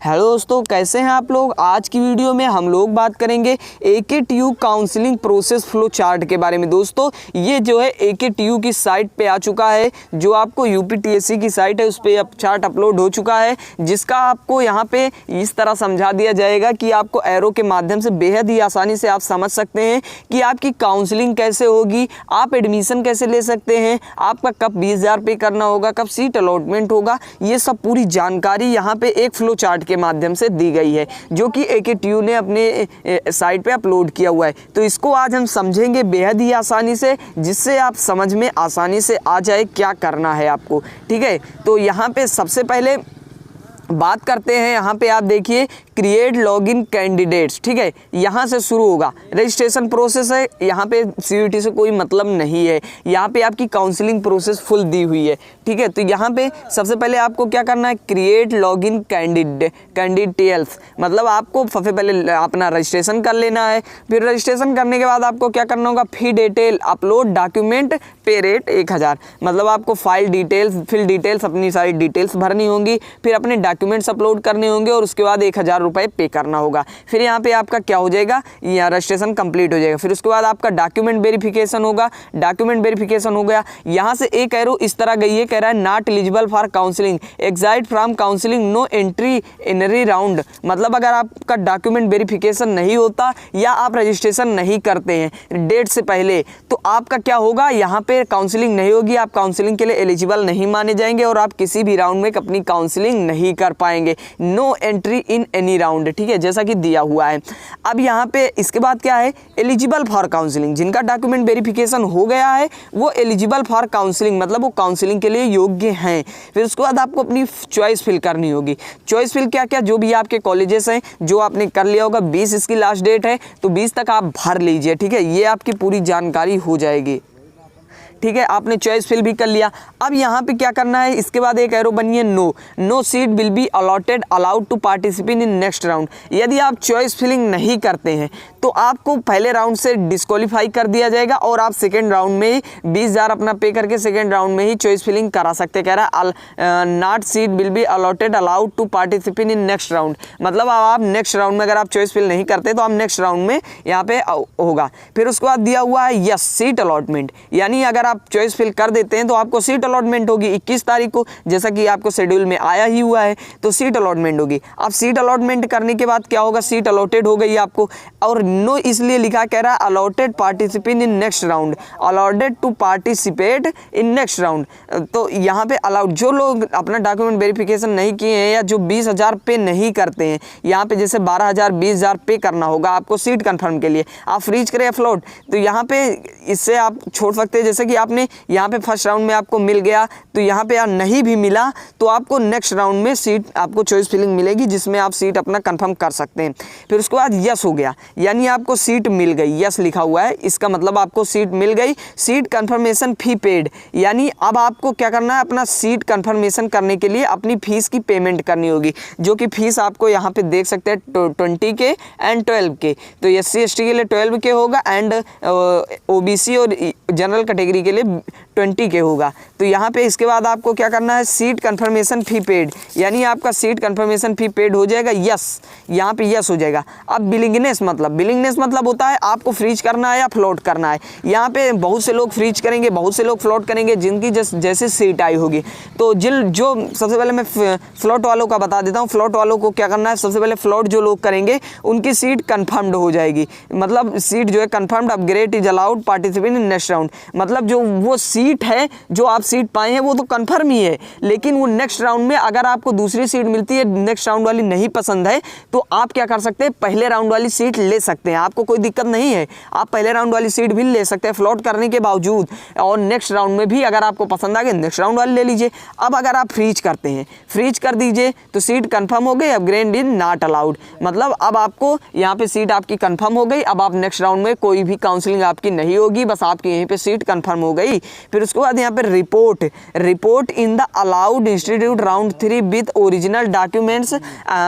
Hello दोस्तों, कैसे हैं आप लोग। आज की वीडियो में हम लोग बात करेंगे AKTU counselling process flow chart के बारे में। दोस्तों ये जो है AKTU की साइट पे आ चुका है, जो आपको UPTSC की साइट है उस पर अब चार्ट अपलोड हो चुका है, जिसका आपको यहाँ पे इस तरह समझा दिया जाएगा कि आपको एरो के माध्यम से बेहद ही आसानी से आप समझ सकते हैं कि आपकी काउंसलिंग कैसे होगी, आप एडमिशन कैसे ले सकते हैं, आपका कब 20,000 पे करना होगा, कब सीट अलॉटमेंट होगा। ये सब पूरी जानकारी यहाँ पे एक फ्लो चार्ट के माध्यम से दी गई है, जो कि AKTU ने अपने साइट पे अपलोड किया हुआ है। तो इसको आज हम समझेंगे बेहद ही आसानी से, जिससे आप समझ में आसानी से आ जाए क्या करना है आपको। ठीक है, तो यहाँ पे सबसे पहले बात करते हैं। यहाँ पे आप देखिए क्रिएट लॉगिन कैंडिडेट्स, ठीक है, यहाँ से शुरू होगा। रजिस्ट्रेशन प्रोसेस है, यहाँ पे CUET से कोई मतलब नहीं है, यहाँ पे आपकी काउंसलिंग प्रोसेस फुल दी हुई है। ठीक है, तो यहाँ पे सबसे पहले आपको क्या करना है, क्रिएट लॉगिन कैंडिडेट्स, मतलब आपको सबसे पहले अपना रजिस्ट्रेशन कर लेना है। फिर रजिस्ट्रेशन करने के बाद आपको क्या करना होगा, फी डिटेल, अपलोड डॉक्यूमेंट, पे रेट 1000, मतलब आपको फाइल डिटेल्स, फिल डिटेल्स, अपनी सारी डिटेल्स भरनी होंगी, फिर अपने डॉक्यूमेंट्स अपलोड करने होंगे और उसके बाद 1000 रुपये पे करना होगा। फिर यहाँ पे आपका क्या हो जाएगा, यहाँ रजिस्ट्रेशन कंप्लीट हो जाएगा। फिर उसके बाद आपका डॉक्यूमेंट वेरिफिकेशन होगा। डॉक्यूमेंट वेरिफिकेशन हो गया, यहाँ से एक एरो इस तरह गई है, कह रहा है not eligible for counselling, exit from counselling, no entry in round. मतलब अगर आपका डॉक्यूमेंट वेरिफिकेशन नहीं होता या आप रजिस्ट्रेशन नहीं करते हैं डेट से पहले, तो आपका क्या होगा, यहाँ पे काउंसलिंग नहीं होगी, आप काउंसलिंग के लिए एलिजिबल नहीं माने जाएंगे और आप किसी भी राउंड में अपनी काउंसलिंग नहीं कर पाएंगे। No entry in any round, ठीक है, जैसा कि दिया हुआ है। अब यहाँ पे इसके बाद क्या है, एलिजिबल फॉर काउंसलिंग, जिनका डॉक्यूमेंट वेरिफिकेशन हो गया है वो एलिजिबल फॉर काउंसलिंग, मतलब वो काउंसलिंग के लिए योग्य हैं। फिर उसके बाद आपको अपनी चॉइस फिल करनी होगी। चॉइस फिल क्या क्या, जो भी आपके कॉलेजेस हैं, जो आपने कर लिया होगा, 20 इसकी लास्ट डेट है, तो 20 तक आप भर लीजिए। ठीक है, ये आपकी पूरी जानकारी हो जाएगी। ठीक है, आपने चॉइस फिल भी कर लिया। अब यहाँ पे क्या करना है, इसके बाद एक एरो बनी है no seat will be allotted allowed to participate in next round. यदि आप चॉइस फिलिंग नहीं करते हैं तो आपको पहले राउंड से डिस्क्वालीफाई कर दिया जाएगा और आप सेकेंड राउंड में ही 20,000 अपना पे करके सेकेंड राउंड में ही चॉइस फिलिंग करा सकते। कह रहा है not seat will be allotted allowed to participate in next round, मतलब आप नेक्स्ट राउंड में अगर आप चॉइस फिल नहीं करते तो आप नेक्स्ट राउंड में यहाँ पे होगा। फिर उसके बाद दिया हुआ है यस सीट अलॉटमेंट, यानी अगर आप चॉइस फिल कर देते हैं तो आपको सीट अलॉटमेंट होगी 21 तारीख को, जैसा कि आपको शेड्यूल में आया ही हुआ है, तो सीट अलॉटमेंट होगी। अब सीट अलॉटमेंट करने के बाद क्या होगा, सीट अलॉटेड हो गई आपको, और नो इसलिए लिखा, कह रहा है allotted participate in next round, allotted to participate in next round. तो यहाँ पे अलाउड, जो लोग अपना डॉक्यूमेंट वेरिफिकेशन नहीं किए हैं या जो 20,000 पे नहीं करते हैं, यहाँ पे जैसे 12,000 20,000 पे करना होगा आपको सीट कंफर्म के लिए, आप फ्रीज करें फ्लोट, तो यहाँ पे इससे आप छोड़ सकते हैं। जैसे कि आपने यहाँ पे फर्स्ट राउंड में आपको मिल गया, तो यहाँ पे नहीं भी मिला तो आपको नेक्स्ट राउंड में सीट आपको चॉइस फिलिंग मिलेगी, जिसमें आप सीट अपना कंफर्म कर सकते हैं। फिर उसके बाद यस हो गया, यानी आपको सीट मिल गई, यस लिखा हुआ है, इसका मतलब आपको सीट मिल गई। सीट कंफर्मेशन फी पेड, यानी अब आपको क्या करना है, अपना सीट कंफर्मेशन करने के लिए अपनी फीस की पेमेंट करनी होगी, जो कि फीस आपको यहाँ पे देख सकते हैं 20 के एंड 12 के। तो SC ST के लिए 12 के होगा एंड OBC और जनरल कैटेगरी के लिए 20 के होगा। तो यहाँ पे इसके बाद आपको क्या करना है, सीट कंफर्मेशन फी पेड, यानी आपका सीट कंफर्मेशन फी पेड हो जाएगा, यस, यहाँ पे यस हो जाएगा। अब बिलिंगनेस मतलब होता है आपको फ्रीज करना है या फ्लोट करना है। यहाँ पे बहुत से लोग फ्रीज करेंगे, बहुत से लोग फ्लोट करेंगे, जिनकी जैसे सीट आई होगी। तो जो सबसे पहले मैं फ्लोट वालों का बता देता हूँ। फ्लोट वालों को क्या करना है, सबसे पहले फ्लोट जो लोग करेंगे उनकी सीट कन्फर्म्ड हो जाएगी, मतलब सीट जो है confirmed, upgrade is allowed participate in next round, मतलब जो वो सीट है, जो आप सीट पाए हैं वो तो कंफर्म ही है, लेकिन वो नेक्स्ट राउंड में अगर आपको दूसरी सीट मिलती है, नेक्स्ट राउंड वाली नहीं पसंद है, तो आप क्या कर सकते हैं, पहले राउंड वाली सीट ले सकते हैं, आपको कोई दिक्कत नहीं है, आप पहले राउंड वाली सीट भी ले सकते हैं फ्लोट करने के बावजूद, और नेक्स्ट राउंड में भी अगर आपको पसंद आ गया नेक्स्ट राउंड वाली ले लीजिए। अब अगर आप फ्रीज करते हैं, फ्रीज कर दीजिए तो सीट कंफर्म हो गई, अपग्रेड इज नॉट अलाउड, मतलब अब आपको यहाँ पे सीट आपकी कंफर्म हो गई, अब आप नेक्स्ट राउंड में कोई भी काउंसलिंग आपकी नहीं होगी, बस आपकी यहीं पे सीट कंफर्म हो गई। फिर उसके बाद यहाँ पे report in the allowed institute round 3 with original documents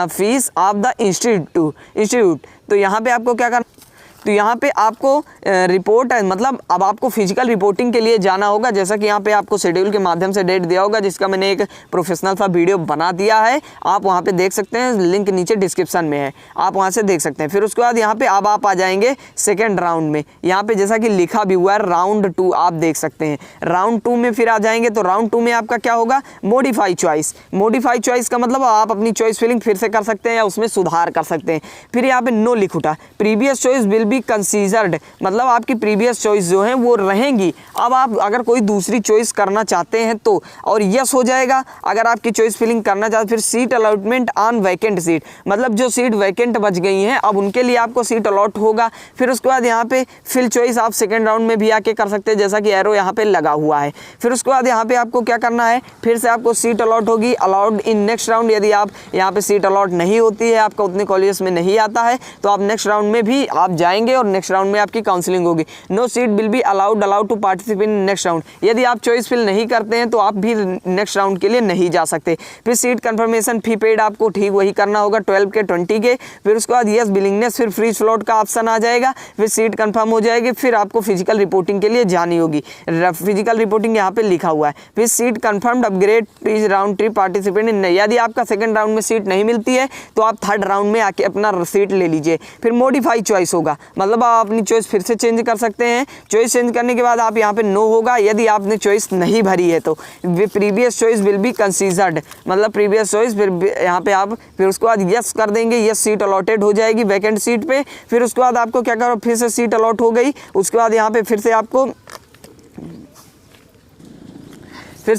fees of the institute. तो यहाँ पे आपको क्या करना, तो यहाँ पे आपको रिपोर्ट मतलब अब आपको फिजिकल रिपोर्टिंग के लिए जाना होगा। जैसा कि यहाँ पे आपको शेड्यूल के माध्यम से डेट दिया होगा, जिसका मैंने एक प्रोफेशनल सा वीडियो बना दिया है, आप वहाँ पे देख सकते हैं, लिंक नीचे डिस्क्रिप्शन में है, आप वहाँ से देख सकते हैं। फिर उसके बाद यहाँ पे अब आप आ जाएंगे सेकेंड राउंड में। यहाँ पे जैसा कि लिखा भी हुआ है राउंड 2, आप देख सकते हैं। राउंड 2 में फिर आ जाएंगे तो राउंड 2 में आपका क्या होगा, मॉडिफाई चॉइस। मॉडिफाई चॉइस का मतलब आप अपनी चॉइस फिलिंग फिर से कर सकते हैं या उसमें सुधार कर सकते हैं। फिर यहाँ पे नो लिख उठा, previous choice will be considered, मतलब आपकी प्रीवियस चॉइस जो है वो रहेंगी। अब आप अगर कोई दूसरी चॉइस करना चाहते हैं तो, और यस हो जाएगा अगर आपकी चॉइस फिलिंग करना चाहते। फिर seat allotment on vacant seat, मतलब जो सीट वैकेंट बच गई हैं अब उनके लिए आपको सीट अलॉट होगा। फिर उसके बाद यहाँ पे फिल चॉइस आप सेकेंड राउंड में भी आके कर सकते हैं, जैसा कि एरो यहाँ पे लगा हुआ है। फिर उसके बाद यहाँ पे आपको क्या करना है, फिर से आपको सीट अलॉट होगी, अलाउड इन नेक्स्ट राउंड। यदि आप यहाँ पे सीट अलॉट नहीं होती है, आपका उतने कॉलेजेस में नहीं आता है, तो आप नेक्स्ट राउंड में भी आप जाएंगे और नेक्स्ट राउंड में आपकी काउंसलिंग होगी। No seat will be allowed to participate in next round, यदि आप चॉइस फिल नहीं करते हैं तो आप भी नेक्स्ट राउंड के लिए नहीं जा सकते। फिर सीट कंफर्मेशन फी पेड आपको ठीक वही करना होगा, 12 के 20 के। फिर उसके बाद यस बिलिंगनेस, फिर फ्री स्लॉट का ऑप्शन आ जाएगा। फिर सीट कंफर्म हो जाएगी, फिर आपको फिजिकल रिपोर्टिंग के लिए जानी होगी। फिजिकल रिपोर्टिंग यहाँ पे लिखा हुआ है। फिर seat confirmed upgrade please round 3 participant in, यदि आपका सेकंड राउंड में सीट नहीं मिलती है तो आप थर्ड राउंड में आके अपना सीट ले लीजिए। फिर मॉडिफाई चॉइस होगा, मतलब आप अपनी चॉइस फिर से चेंज कर सकते हैं। चॉइस चेंज करने के बाद आप यहाँ पे नो होगा, यदि आपने चॉइस नहीं भरी है तो। Previous choice will be considered, मतलब प्रीवियस चॉइस, फिर यहाँ पे आप फिर उसके बाद यस कर देंगे, यस सीट अलॉटेड हो जाएगी वैकेंट सीट पे। फिर उसके बाद आपको क्या करो, फिर से सीट अलॉट हो गई। उसके बाद यहाँ पे फिर से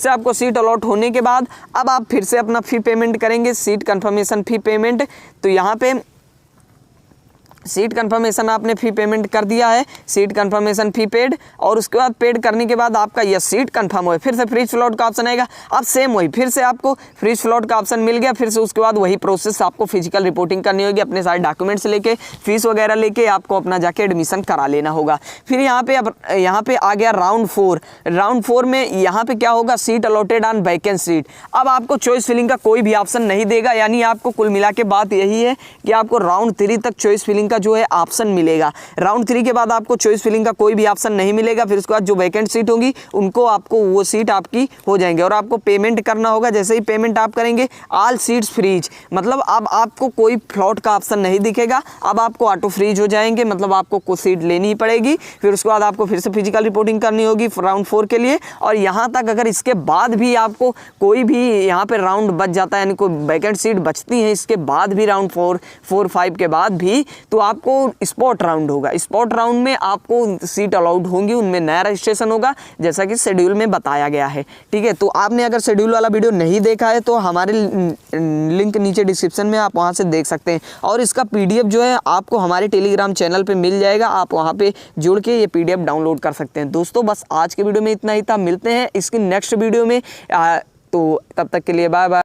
आपको सीट अलॉट होने के बाद अब आप फिर से अपना फी पेमेंट करेंगे, सीट कंफर्मेशन फी पेमेंट। तो यहाँ पे सीट कंफर्मेशन आपने फी पेमेंट कर दिया है, सीट कंफर्मेशन फी पेड, और उसके बाद पेड करने के बाद आपका यह सीट कंफर्म हो, फिर से फ्री स्लॉट का ऑप्शन आएगा। अब सेम वही, फिर से आपको फ्री स्लॉट का ऑप्शन मिल गया। फिर से उसके बाद वही प्रोसेस, आपको फिजिकल रिपोर्टिंग करनी होगी, अपने सारे डॉक्यूमेंट्स लेके, फीस वगैरह लेके आपको अपना जाके एडमिशन करा लेना होगा। फिर यहाँ पे आ गया राउंड 4। राउंड 4 में यहाँ पे क्या होगा, seat allotted on vacant seat. अब आपको चॉइस फिलिंग का कोई भी ऑप्शन नहीं देगा, यानी आपको कुल मिला के बात यही है कि आपको राउंड 3 तक चॉइस फिलिंग जो है ऑप्शन मिलेगा। राउंड 3 के बाद आपको चॉइस फिलिंग का कोई भी ऑप्शन नहीं मिलेगा। फिर उसके बाद जो वैकेंट सीट होगी उनको आपको वो सीट आपकी हो जाएंगे, और आपको पेमेंट करना होगा। जैसे ही पेमेंट आप करेंगे, ऑल सीट्स फ्रीज, मतलब अब आपको कोई फ्लॉट का ऑप्शन नहीं दिखेगा, अब आपको ऑटो फ्रीज हो जाएंगे, मतलब आपको कोई सीट लेनी ही पड़ेगी। फिर उसके बाद आपको फिर से फिजिकल रिपोर्टिंग करनी होगी राउंड 4 के लिए। और यहाँ तक अगर इसके बाद भी आपको कोई भी यहाँ पे राउंड बच जाता है, यानी कोई वैकेंट सीट बचती है इसके बाद भी, राउंड 4, 5 के बाद भी, तो आपको स्पॉट राउंड होगा। स्पॉट राउंड में आपको सीट अलाउड होंगी, उनमें नया रजिस्ट्रेशन होगा, जैसा कि शेड्यूल में बताया गया है। ठीक है, तो आपने अगर शेड्यूल वाला वीडियो नहीं देखा है तो हमारे लिंक नीचे डिस्क्रिप्शन में आप वहां से देख सकते हैं, और इसका पीडीएफ जो है आपको हमारे टेलीग्राम चैनल पे मिल जाएगा, आप वहां पे जुड़ के ये पीडीएफ डाउनलोड कर सकते हैं। दोस्तों बस आज के वीडियो में इतना ही था, मिलते हैं इसकी नेक्स्ट वीडियो में, तो तब तक के लिए बाय बाय।